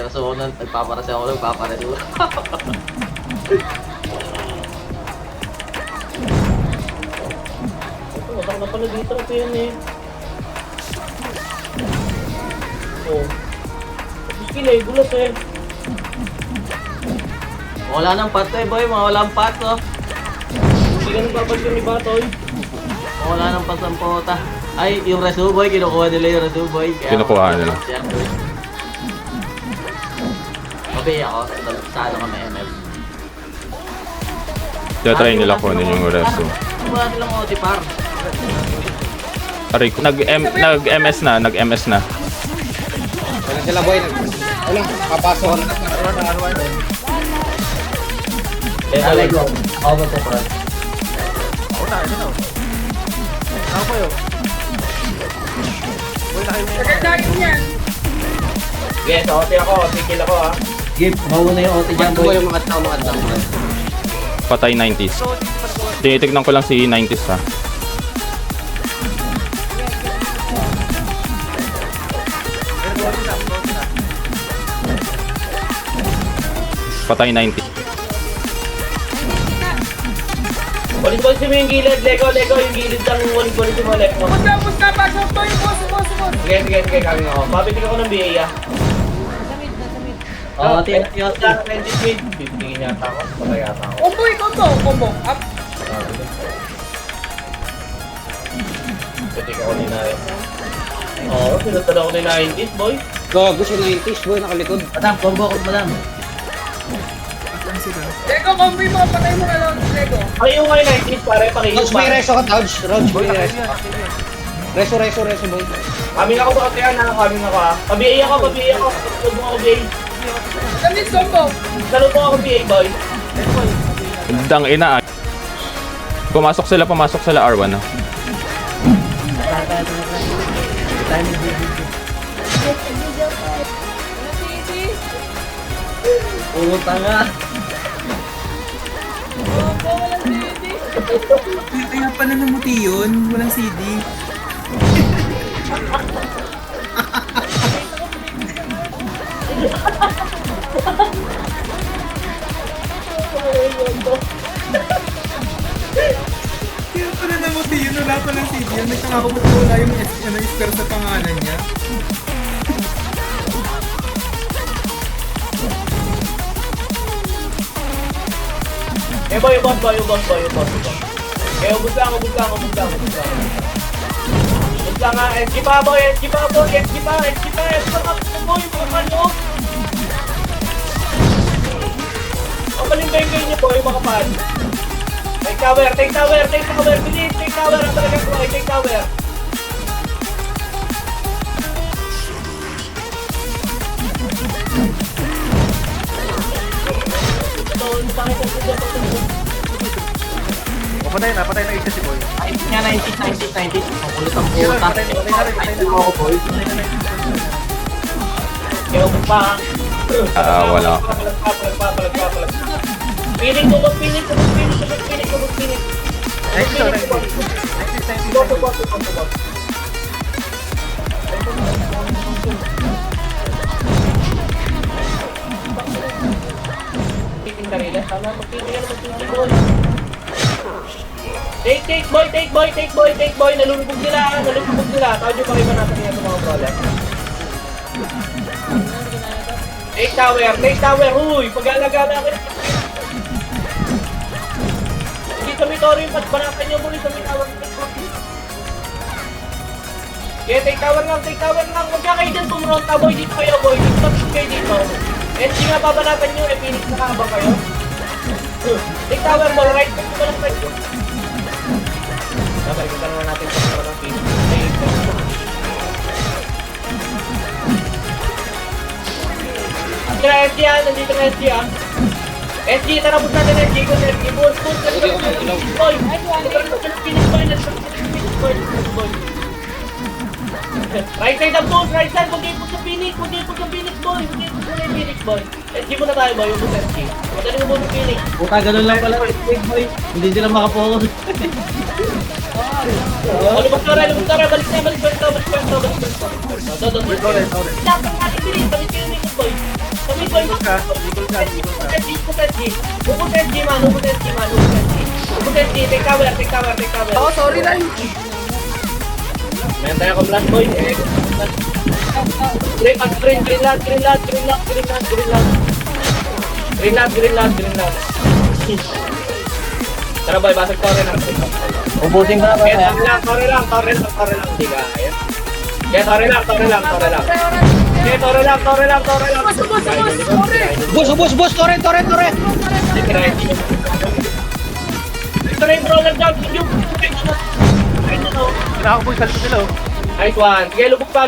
nagre-reso ako nun, nagpaparasi ako, nagpapareso. Matang na pala dito ito yan eh. Oh. Skill eh, gulas eh. Wala nang pato eh boy, mga walang pato. Hindi ka nagpapag yung iba toy. Wala nang pasampota. Ay, yung reso boy, kinukuha nila yung reso boy. Kinukuha nila. Mabay ako, sa ano kami ML. Try nila kunin yung resto. Wala silang otipar. Aray, nag-MS na. Wala sila boy. Wala, papasok. Alay ko, ako ba ito par? Ako na. Ako pa yun. Uy, Pagkakain yan. Yes, OT ako. Tigil ako ha. Give, mauna yung OT dyan boy. Yung mga tao. Patay 90s. Tinitignan ko lang si 90s ha. Patay 90. Polis mo yung gilid. Lego, yung gilid ng polis mo. Lego. Push na, pasok to yung boss. Sige, kami ako. Pabitig ako ng BA ah. Oo, OT. Bibigyan niya ako. Patay yata ako. Combo. Up. Pitik ako ni Naya. Oo, pinatala ako ni 90s boy. Gago siya 90s boy, nakalikod. Madam, combo ko madam. Lego, combo yung mga patay mo na lang. Lego. Pakiyo kayo 90s pare, pakiyo Roach, may reso ka, Dodge. Roach, may reso. Reso boy. Kami na ako ba kaya na kami na ka. Pa-BA ako. Tulog mo ako BA. Damit combo. Salud mo ako BA boy. Dang ina. Pumasok sila R1 ha. Puro tanga. Kaya pala namuti yun, walang CD. Kaya pala namuti yun, wala palang CD yun. Nagkakabot ko wala yung spare sa pangalan niya. Eh boy, boss. Eh, ubus lang. Ubus lang nga, SG pa boy. SG pa, boy, mga loob. Ang balimbay niyo boy, mga pan. Take tower, bilis, take tower, ang talagang boy, take tower. Patay na isa si Boy. Ay, nga 90s. Makulit ang puta. Ako boy. Kaya ubus pa. Wala. Palag. Piling ko. Take boy, nalulubog sila. Tawag yung pakiba natin yan sa mga problem. Take tower, huy! Pag-alagada ka. Hindi sa Mitorio yung banatan nyo muli sa Mitorio. Yeah, take tower lang. Huwag ka kayo dyan, pumuronta boy. Dito kayo boy, stop kayo dito. SG nga babanatan nyo, Phoenix nakaabang kayo. Take tower ball, right? Sabay, kung naman natin sa mga ng Phoenix. Nandito na SG ah. SG, tarabot natin SG. Bulls. Boy! Phoenix boy. Right side ang bulls, right side. Mag-ipog sa Phoenix boy. SG muna tayo boy, yung SG. Madali mo muna Phoenix. Puta, ganun lang pala. Boy. Hindi sila makapokus. Lumabas ka rin, balik kwento. Dapat natin bilis, sabit kayo Phoenix boy. Eagle ka. Uputet G, man. Uputet G, take cover. Oh, sorry na. Meron tayo akong blast boy. Green lad. Tara boy, basag tore lang. Ubusin ko na ba? Tore lang. Hindi ka kaya. Kaya tore lang. Bus, tore. Ito na yung brawler down. Kinakaboy sa likod nila oh. Nice one. Sige, lubog pa.